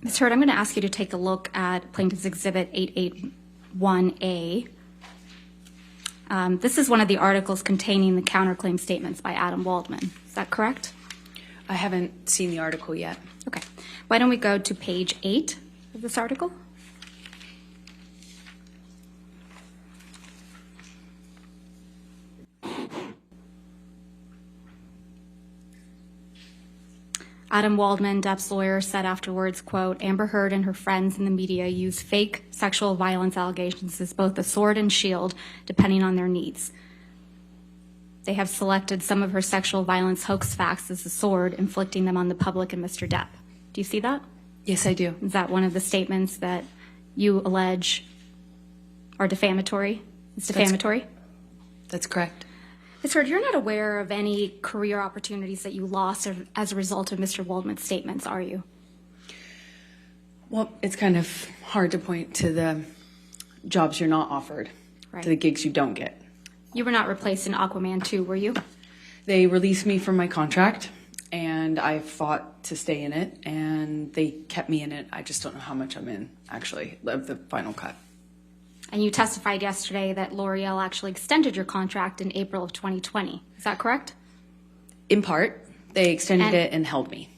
Ms. Hurd, I'm going to ask you to take a look at Plaintiff's Exhibit 881A. This is one of the articles containing the counterclaim statements by Adam Waldman. Is that correct? I haven't seen the article yet. Okay. Why don't we go to page 8 of this article? Adam Waldman, Depp's lawyer, said afterwards, quote, Amber Heard and her friends in the media use fake sexual violence allegations as both a sword and shield, depending on their needs. They have selected some of her sexual violence hoax facts as a sword, inflicting them on the public and Mr. Depp. Do you see that? Yes, I do. Is that one of the statements that you allege are defamatory? It's defamatory? That's correct. Ms. Hurd, you're not aware of any career opportunities that you lost as a result of Mr. Waldman's statements, are you? Well, it's kind of hard to point to the jobs you're not offered, Right. to the gigs you don't get. You were not replaced in Aquaman 2, were you? They released me from my contract, and I fought to stay in it, and they kept me in it. I just don't know how much I'm in, actually, of the final cut. And you testified yesterday that L'Oreal actually extended your contract in April of 2020. Is that correct? In part, they extended it and held me.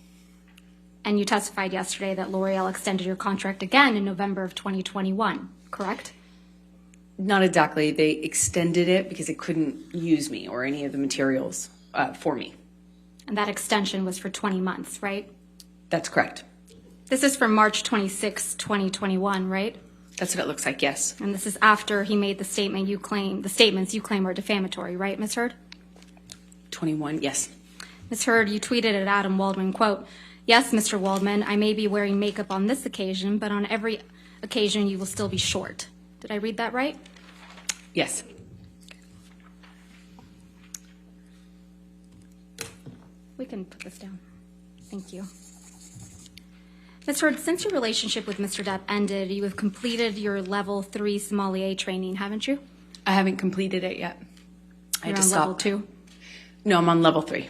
And you testified yesterday that L'Oreal extended your contract again in November of 2021, correct? Not exactly. They extended it because they couldn't use me or any of the materials for me. And that extension was for 20 months, right? That's correct. This is from March 26, 2021, right? That's what it looks like, yes. And this is after he made the statements you claim are defamatory, right, Ms. Hurd? 21, yes. Ms. Hurd, you tweeted at Adam Waldman, quote, yes, Mr. Waldman, I may be wearing makeup on this occasion, but on every occasion you will still be short. Did I read that right? Yes. We can put this down. Thank you. Ms. Hurd, since your relationship with Mr. Depp ended, you have completed your level 3 sommelier training, haven't you? I haven't completed it yet. You're on level 2? No, I'm on level 3.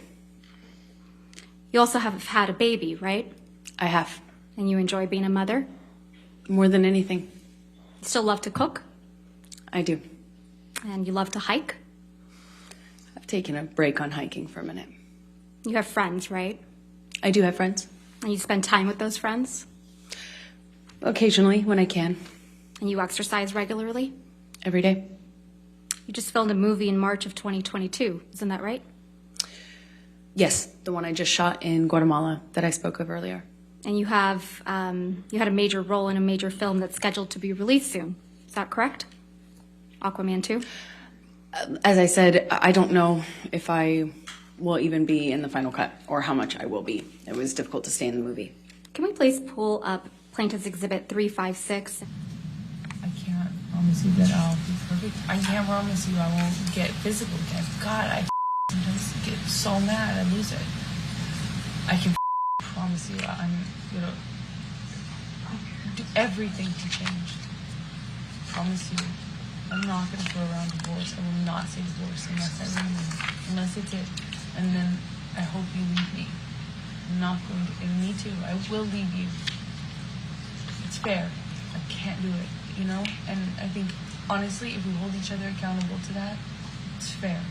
You also have had a baby, right? I have. And you enjoy being a mother? More than anything. You still love to cook? I do. And you love to hike? I've taken a break on hiking for a minute. You have friends, right? I do have friends. And you spend time with those friends? Occasionally, when I can. And you exercise regularly? Every day. You just filmed a movie in March of 2022, isn't that right? Yes, the one I just shot in Guatemala that I spoke of earlier. And you have you had a major role in a major film that's scheduled to be released soon. Is that correct? Aquaman 2? As I said, I don't know if I will even be in the final cut or how much I will be. It was difficult to stay in the movie. Can we please pull up Plaintiff's Exhibit 356? I can't promise you that I'll be perfect. I can't promise you I won't get physical again. God, I sometimes get so mad I lose it. I can promise you I'm gonna do everything to change. Promise you. I'm not gonna throw around divorce. I will not say divorce unless I leave you. Unless it's it. And then I hope you leave me. I'm not going to, and me too. I will leave you. It's fair. I can't do it, you know? And I think, honestly, if we hold each other accountable to that, it's fair.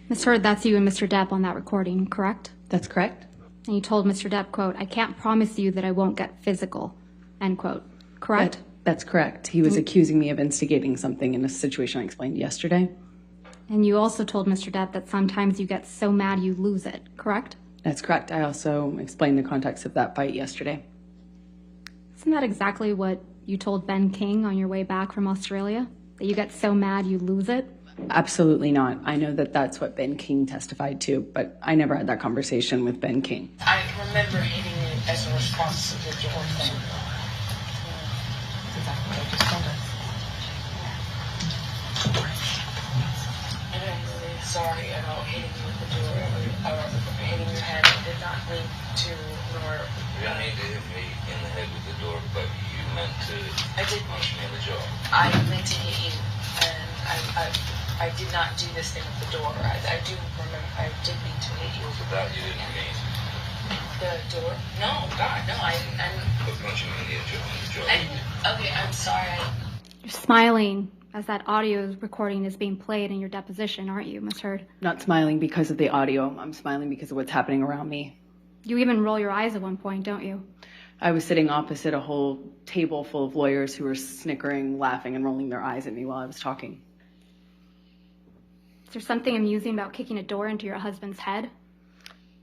Ms. Hurd, that's you and Mr. Depp on that recording, correct? That's correct. And you told Mr. Depp, quote, I can't promise you that I won't get physical, end quote. Correct? That's correct. He was accusing me of instigating something in a situation I explained yesterday. And you also told Mr. Depp that sometimes you get so mad you lose it, correct? That's correct. I also explained the context of that fight yesterday. Isn't that exactly what you told Ben King on your way back from Australia? That you get so mad you lose it? Absolutely not. I know that that's what Ben King testified to, but I never had that conversation with Ben King. I remember hitting it as a response to the door thing. That's exactly what I just told her. And I'm really sorry about hitting you with the door or hitting your head. I did not mean to, nor... You don't need to hit me in the head with the door, but you meant to punch me in the jaw. I meant to hit you, and I did not do this thing with the door. I do remember, I did mean to hit you. So that you didn't mean. The door? No, God, no. But punching me in the jaw. Okay, I'm sorry. You're smiling as that audio recording is being played in your deposition, aren't you, Ms. Heard? Not smiling because of the audio. I'm smiling because of what's happening around me. You even roll your eyes at one point, don't you? I was sitting opposite a whole table full of lawyers who were snickering, laughing, and rolling their eyes at me while I was talking. Is there something amusing about kicking a door into your husband's head?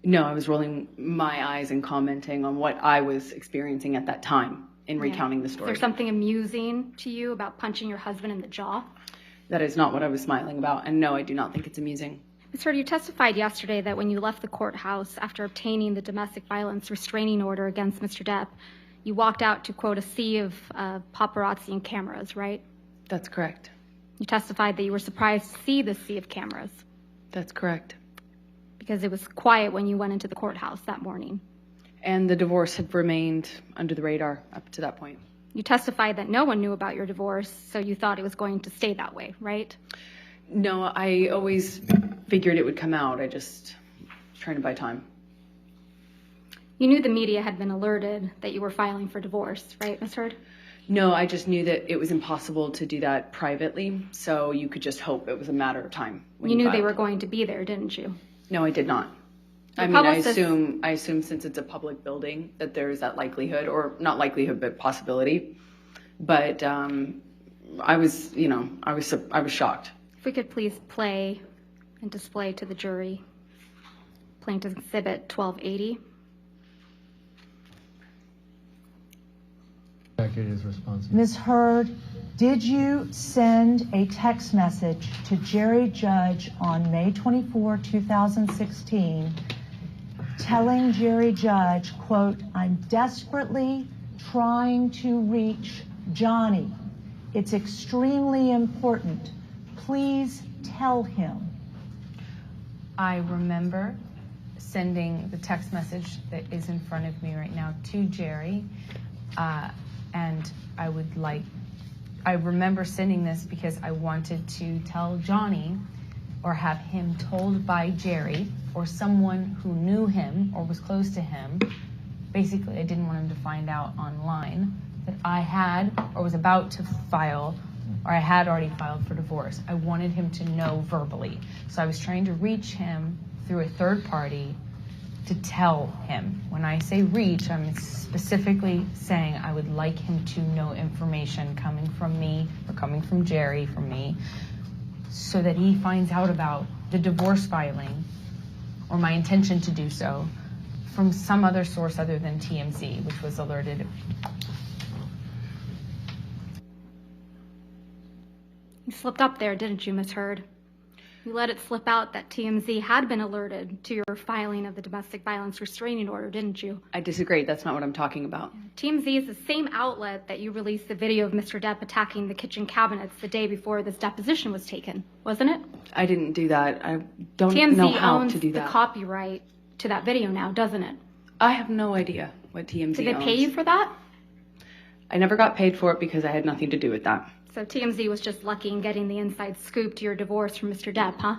No, I was rolling my eyes and commenting on what I was experiencing at that time in recounting the Is story. there something amusing to you about punching your husband in the jaw? That is not what I was smiling about, and no, I do not think it's amusing. Ms. Heard, you testified yesterday that when you left the courthouse after obtaining the domestic violence restraining order against Mr. Depp, you walked out to, quote, a sea of paparazzi and cameras, right? That's correct. You testified that you were surprised to see the sea of cameras That's correct. because it was quiet when you went into the courthouse that morning. And the divorce had remained under the radar up to that point. You testified that no one knew about your divorce, so you thought it was going to stay that way, right? No, I always figured it would come out. I just was trying to buy time. You knew the media had been alerted that you were filing for divorce, right, Ms. Heard? No, I just knew that it was impossible to do that privately, so you could just hope it was a matter of time. When You knew they filed. were going to be there, didn't you? No, I did not. I Your mean, I publicist- assume since it's a public building that there's that likelihood, or not likelihood, but possibility. But I was shocked. If we could please play and display to the jury Plaintiff's Exhibit 1280. Record is responsible. Ms. Heard, did you send a text message to Jerry Judge on May 24, 2016, telling Jerry Judge, quote, "I'm desperately trying to reach Johnny. It's extremely important. Please tell him." I remember sending the text message that is in front of me right now to Jerry. And I remember sending this because I wanted to tell Johnny or have him told by Jerry or someone who knew him or was close to him. Basically, I didn't want him to find out online that I had or was about to file, or I had already filed for divorce. I wanted him to know verbally. So I was trying to reach him through a third party to tell him. When I say reach, I'm specifically saying I would like him to know information coming from me or coming from Jerry from me so that he finds out about the divorce filing or my intention to do so from some other source other than TMZ, which was alerted. You slipped up there, didn't you, Ms. Heard? You let it slip out that TMZ had been alerted to your filing of the domestic violence restraining order, didn't you? I disagree. That's not what I'm talking about. TMZ is the same outlet that you released the video of Mr. Depp attacking the kitchen cabinets the day before this deposition was taken, wasn't it? I didn't do that. I don't TMZ know how owns to do the that. copyright to that video now, doesn't it? I have no idea what TMZ Did they owns. pay you for that? I never got paid for it because I had nothing to do with that. So TMZ was just lucky in getting the inside scoop to your divorce from Mr. Depp, huh?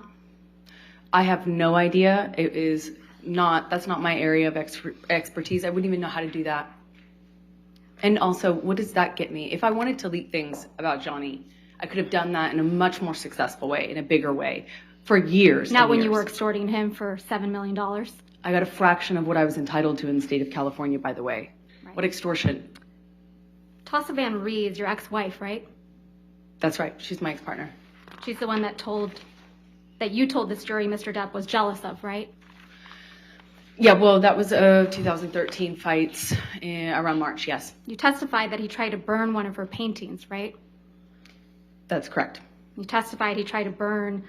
I have no idea. That's not my area of expertise. I wouldn't even know how to do that. And also, what does that get me? If I wanted to leak things about Johnny, I could have done that in a much more successful way, in a bigger way, for years. Not and when you years. were extorting him for $7 million. I got a fraction of what I was entitled to in the state of California, by the way. Right. What extortion? Tassa Van Reeves, your ex-wife, right? That's right. She's my ex-partner. She's the one that you told this jury Mr. Depp was jealous of, right? Yeah, well, that was 2013 fights around March, yes. You testified that he tried to burn one of her paintings, right? That's correct. You testified he tried to burn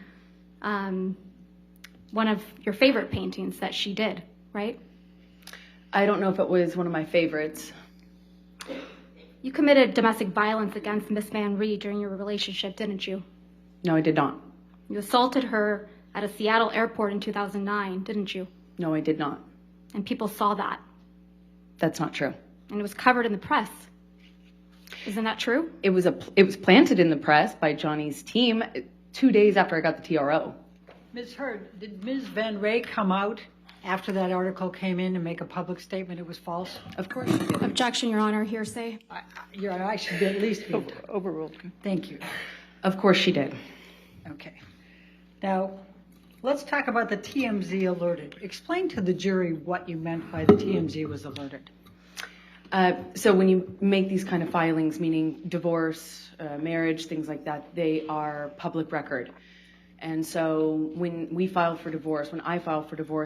one of your favorite paintings that she did, right? I don't know if it was one of my favorites. You committed domestic violence against Miss Van Reed during your relationship, didn't you? No, I did not. You assaulted her at a Seattle airport in 2009, didn't you? No, I did not. And people saw that. That's not true. And it was covered in the press. Isn't that true? It was planted in the press by Johnny's team 2 days after I got the TRO. Ms. Heard, did Ms. Van Ray come out after that article came in, to make a public statement it was false? Of course she did. Objection, Your Honor, hearsay. I should at least be. Overruled. Thank you. Of course she did. Okay. Now, let's talk about the TMZ alerted. Explain to the jury what you meant by the TMZ was alerted. So when you make these kind of filings, meaning divorce, marriage, things like that, they are public record. And so when I filed for divorce,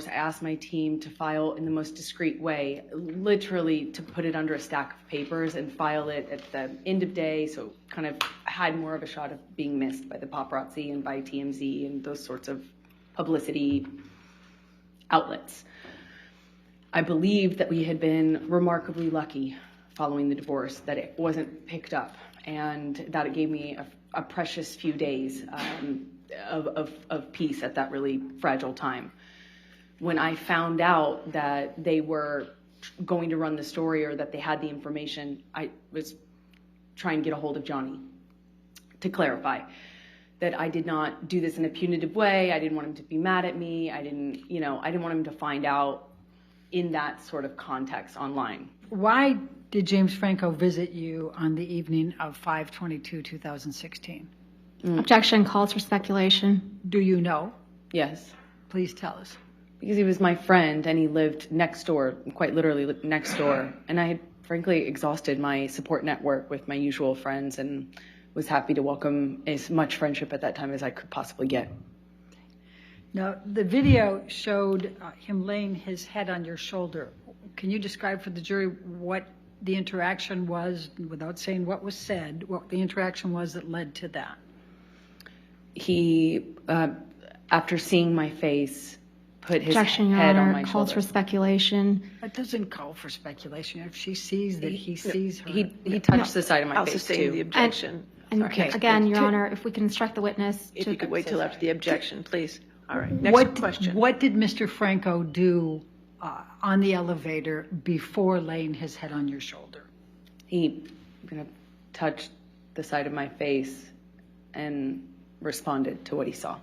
I asked my team to file in the most discreet way, literally to put it under a stack of papers and file it at the end of day, so kind of had more of a shot of being missed by the paparazzi and by TMZ and those sorts of publicity outlets. I believed that we had been remarkably lucky following the divorce, that it wasn't picked up, and that it gave me a precious few days of peace at that really fragile time. When I found out that they were going to run the story or that they had the information, I was trying to get a hold of Johnny to clarify that I did not do this in a punitive way. I didn't want him to be mad at me. I didn't want him to find out in that sort of context online. Why did James Franco visit you on the evening of 5/22/2016? Objection calls for speculation. Do you know? Yes. Please tell us. Because he was my friend and he lived next door, quite literally next door. And I had frankly exhausted my support network with my usual friends and was happy to welcome as much friendship at that time as I could possibly get. Now, the video showed him laying his head on your shoulder. Can you describe for the jury what the interaction was, without saying what was said, what the interaction was that led to that? He, after seeing my face, put his Objection, Your head on Honor, my calls shoulder. for speculation. That doesn't call for speculation. If she sees that he sees her. He touched the side of my I'll face sustain too. the objection. And Okay. again, Your Honor, if we can instruct the witness If to you could wait till after the objection, please. All right, next question. What did Mr. Franco do on the elevator before laying his head on your shoulder? He kind of touched the side of my face and responded to what he saw.